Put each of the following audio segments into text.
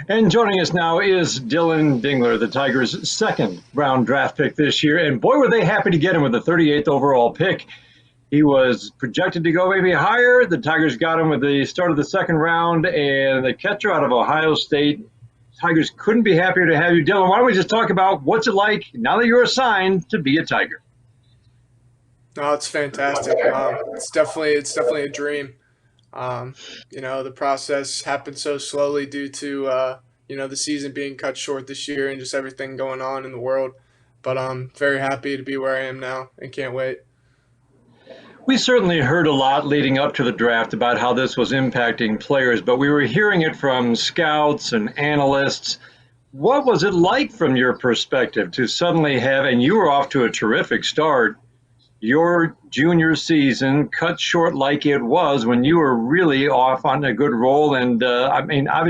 And joining us now is Dillon Dingler, the Tigers' second round draft pick this year. And boy, were they happy to get him with the 38th overall pick. He was projected to go maybe higher. The Tigers got him with the start of the second round, and the catcher out of Ohio State. Tigers couldn't be happier to have you. Dillon, why don't we just talk about what's it like now that you're assigned to be a Tiger? No, it's fantastic. It's definitely a dream. Um, the process happened so slowly due to the season being cut short this year and just everything going on in the world. But I'm very happy to be where I am now and can't wait. We certainly heard a lot leading up to the draft about how this was impacting players, but we were hearing it from scouts and analysts. What was it like from your perspective to suddenly have, and you were off to a terrific start, your junior season cut short like it was when you were really off on a good roll? And I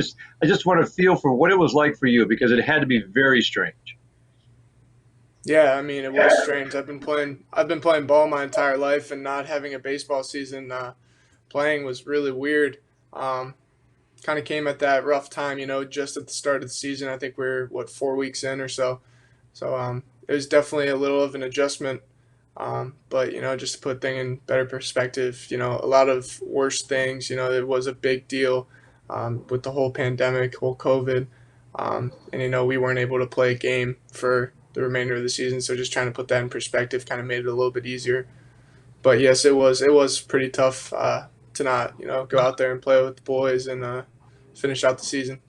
just want to feel for what it was like for you because it had to be very strange. Yeah, I mean it was strange. I've been playing ball my entire life, and not having a baseball season playing was really weird. Um, Kind of came at that rough time, just at the start of the season. I think we're 4 weeks in or so. So it was definitely a little of an adjustment. But just to put things in better perspective, a lot of worse things. It was a big deal with the whole pandemic, whole COVID, and we weren't able to play a game for the remainder of the season. So just trying to put that in perspective kind of made it a little bit easier. But yes, it was pretty tough to not go out there and play with the boys and finish out the season.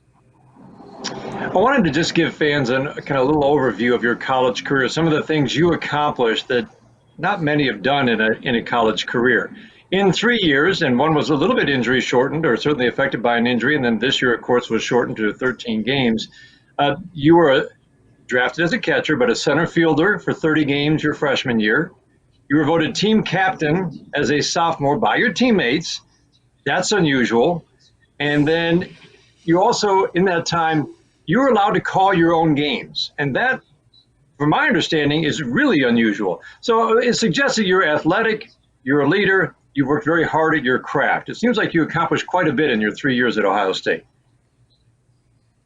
I wanted to just give fans a kind of little overview of your college career, some of the things you accomplished that not many have done in a college career. In 3 years, and one was a little bit injury shortened or certainly affected by an injury, and then this year, of course, was shortened to 13 games. You were drafted as a catcher, but a center fielder for 30 games your freshman year. You were voted team captain as a sophomore by your teammates. That's unusual. And then you also, in that time, you were allowed to call your own games. And that, from my understanding, is really unusual. So it suggests that you're athletic, you're a leader, you worked very hard at your craft. It seems like you accomplished quite a bit in your 3 years at Ohio State.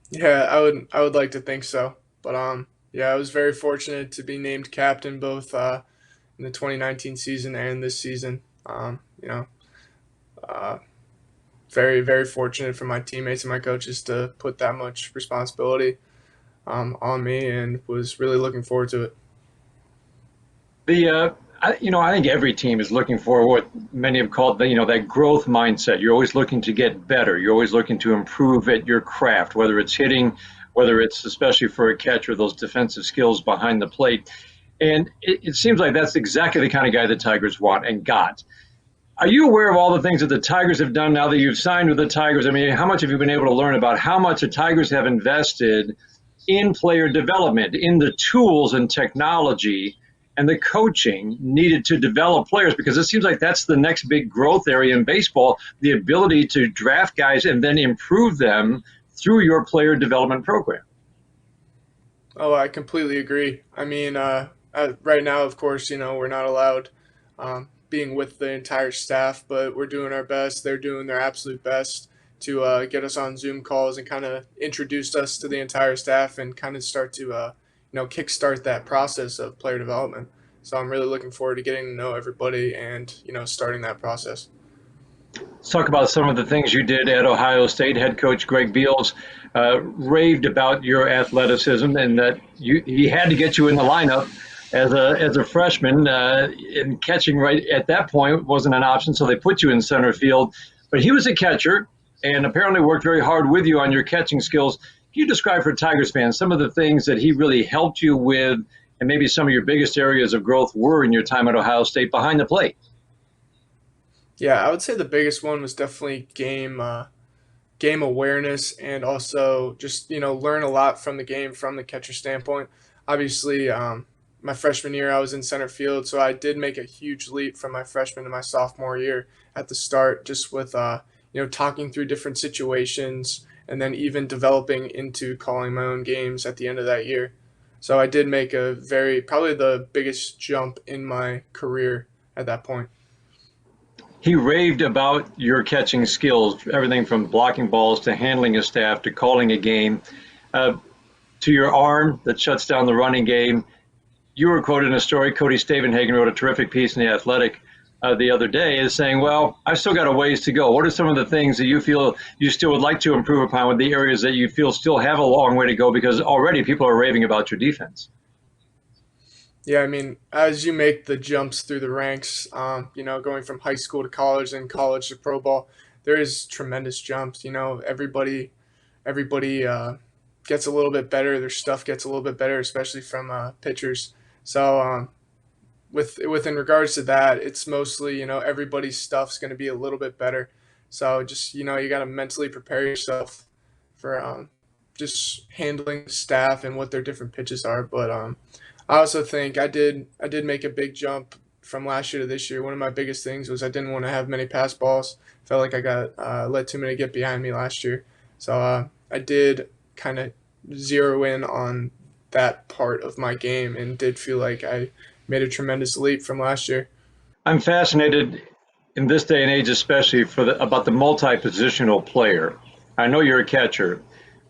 Yeah, I would like to think so. But yeah, I was very fortunate to be named captain both in the 2019 season and this season. Uh, Very very fortunate for my teammates and my coaches to put that much responsibility on me, and was really looking forward to it. I think every team is looking for what many have called that growth mindset. You're always looking to get better. You're always looking to improve at your craft, whether it's hitting, whether it's especially for a catcher, those defensive skills behind the plate. And it seems like that's exactly the kind of guy the Tigers want and got. Are you aware of all the things that the Tigers have done now that you've signed with the Tigers? I mean, how much have you been able to learn about how much the Tigers have invested in player development, in the tools and technology and the coaching needed to develop players? Because it seems like that's the next big growth area in baseball, the ability to draft guys and then improve them through your player development program. Oh, I completely agree. I mean, right now, of course, we're not allowed being with the entire staff, but we're doing our best. They're doing their absolute best to get us on Zoom calls and kind of introduce us to the entire staff and kind of start to, kickstart that process of player development. So I'm really looking forward to getting to know everybody and, starting that process. Let's talk about some of the things you did at Ohio State. Head coach Greg Beals raved about your athleticism and that he had to get you in the lineup as a freshman. And catching right at that point wasn't an option, so they put you in center field. But he was a catcher and apparently worked very hard with you on your catching skills. Can you describe for Tigers fans some of the things that he really helped you with, and maybe some of your biggest areas of growth were in your time at Ohio State behind the plate? Yeah, I would say the biggest one was definitely game awareness, and also just learn a lot from the game from the catcher standpoint. Obviously, my freshman year I was in center field, so I did make a huge leap from my freshman to my sophomore year at the start, just with talking through different situations, and then even developing into calling my own games at the end of that year. So I did make a very probably the biggest jump in my career at that point. He raved about your catching skills, everything from blocking balls to handling a staff to calling a game, uh, to your arm that shuts down the running game. You were quoted in a story. Cody Stavenhagen wrote a terrific piece in The Athletic the other day, is saying, well, I've still got a ways to go. What are some of the things that you feel you still would like to improve upon, with the areas that you feel still have a long way to go, because already people are raving about your defense? Yeah, I mean, as you make the jumps through the ranks, going from high school to college and college to pro ball, there is tremendous jumps. Everybody gets a little bit better. Their stuff gets a little bit better, especially from pitchers. So within regards to that, it's mostly everybody's stuff's going to be a little bit better. So just you got to mentally prepare yourself for just handling staff and what their different pitches are. But I also think I did make a big jump from last year to this year. One of my biggest things was I didn't want to have many pass balls. Felt like I got let too many get behind me last year. So I did kind of zero in on that part of my game and did feel like I made a tremendous leap from last year. I'm fascinated in this day and age, especially about the multi-positional player. I know you're a catcher,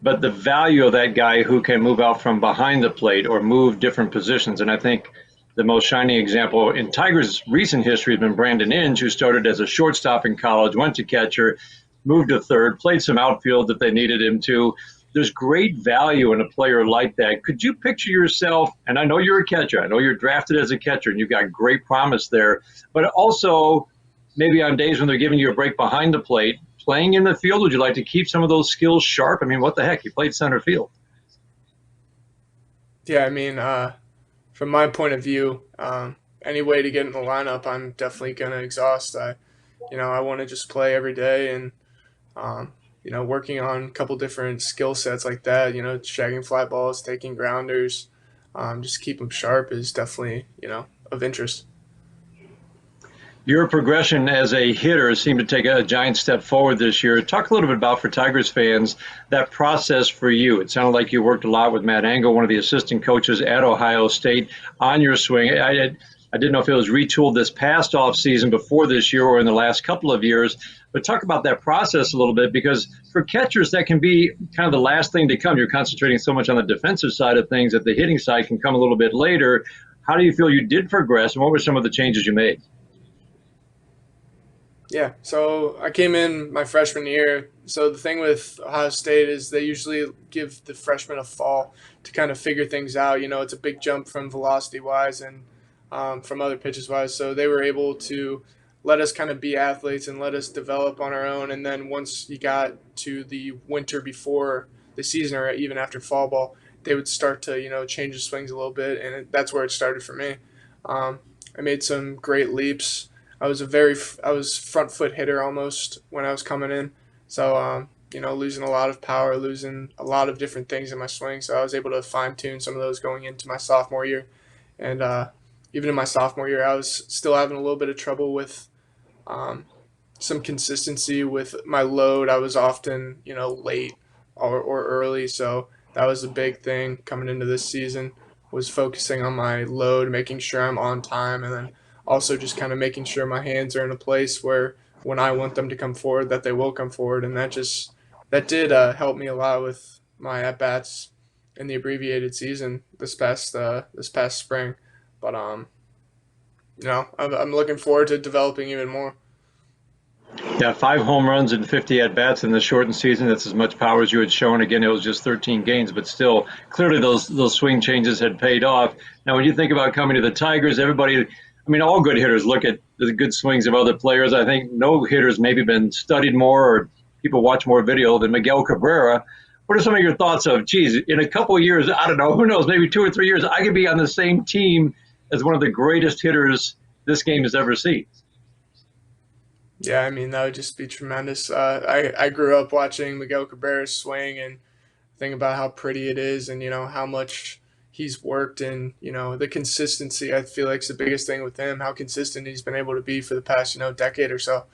but the value of that guy who can move out from behind the plate or move different positions. And I think the most shining example in Tigers' recent history has been Brandon Inge, who started as a shortstop in college, went to catcher, moved to third, played some outfield that they needed him to. There's great value in a player like that. Could you picture yourself, and I know you're a catcher, I know you're drafted as a catcher and you've got great promise there, but also maybe on days when they're giving you a break behind the plate, playing in the field, would you like to keep some of those skills sharp? I mean, what the heck? You played center field. Yeah, I mean, from my point of view, any way to get in the lineup, I'm definitely gonna exhaust. I want to just play every day and working on a couple different skill sets like that. Shagging fly balls, taking grounders, just keep them sharp is definitely of interest. Your progression as a hitter seemed to take a giant step forward this year. Talk a little bit about, for Tigers fans, that process for you. It sounded like you worked a lot with Matt Engel, one of the assistant coaches at Ohio State, on your swing. I didn't know if it was retooled this past off season before this year or in the last couple of years, but talk about that process a little bit, because for catchers, that can be kind of the last thing to come. You're concentrating so much on the defensive side of things that the hitting side can come a little bit later. How do you feel you did progress, and what were some of the changes you made? Yeah, so I came in my freshman year. So the thing with Ohio State is they usually give the freshmen a fall to kind of figure things out. It's a big jump from velocity wise and from other pitches wise. So they were able to let us kind of be athletes and let us develop on our own. And then once you got to the winter before the season or even after fall ball, they would start to change the swings a little bit, and that's where it started for me. I made some great leaps. I was front foot hitter almost when I was coming in. So losing a lot of power, losing a lot of different things in my swing. So I was able to fine tune some of those going into my sophomore year, and even in my sophomore year, I was still having a little bit of trouble with um, some consistency with my load. I was often late or early, so that was a big thing coming into this season, was focusing on my load, making sure I'm on time, and then also just kind of making sure my hands are in a place where when I want them to come forward, that they will come forward, and that did help me a lot with my at bats in the abbreviated season this past spring. But I'm looking forward to developing even more. Yeah, 5 home runs and 50 at bats in the shortened season. That's as much power as you had shown. Again, it was just 13 games, but still, clearly those swing changes had paid off. Now, when you think about coming to the Tigers, everybody, I mean, all good hitters look at the good swings of other players. I think no hitter's maybe been studied more, or people watch more video than Miguel Cabrera. What are some of your thoughts of, geez, in a couple of years, I don't know, who knows, maybe 2 or 3 years, I could be on the same team as one of the greatest hitters this game has ever seen? Yeah, I mean that would just be tremendous. I grew up watching Miguel Cabrera's swing and think about how pretty it is, and how much he's worked, and the consistency. I feel like is the biggest thing with him. How consistent he's been able to be for the past decade or so.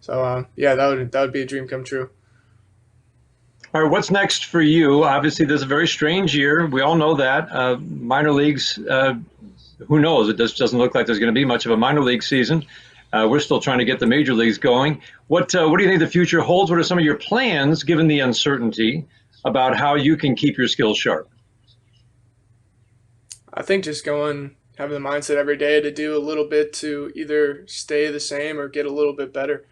So yeah, that would be a dream come true. All right, what's next for you? Obviously, this is a very strange year. We all know that. Minor leagues, who knows? It just doesn't look like there's going to be much of a minor league season. We're still trying to get the major leagues going. What do you think the future holds? What are some of your plans, given the uncertainty, about how you can keep your skills sharp? I think just having the mindset every day to do a little bit to either stay the same or get a little bit better.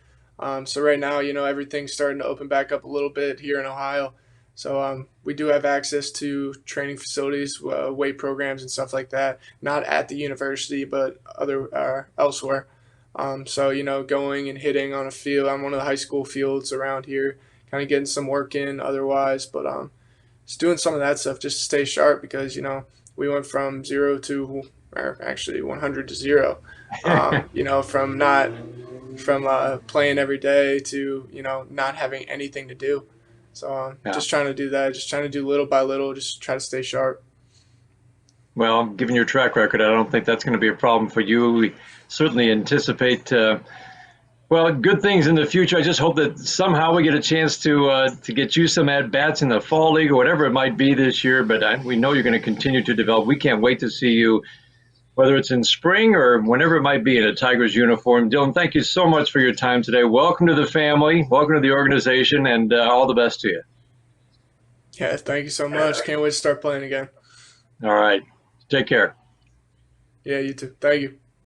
So right now, everything's starting to open back up a little bit here in Ohio. So we do have access to training facilities, weight programs, and stuff like that. Not at the university, but other elsewhere. So going and hitting on a field on one of the high school fields around here, kind of getting some work in otherwise, but just doing some of that stuff just to stay sharp because we went from zero to, or actually 100 to zero. From not from playing every day to not having anything to do. So Yeah. just trying to do that, just trying to do little by little, just try to stay sharp. Well, given your track record, I don't think that's going to be a problem for you. We certainly anticipate well, good things in the future. I just hope that somehow we get a chance to get you some at bats in the fall league or whatever it might be this year. But we know you're going to continue to develop. We can't wait to see you, whether it's in spring or whenever it might be, in a Tigers uniform. Dillon, thank you so much for your time today. Welcome to the family. Welcome to the organization, and all the best to you. Yeah, thank you so much. Can't wait to start playing again. All right. Take care. Yeah, you too. Thank you.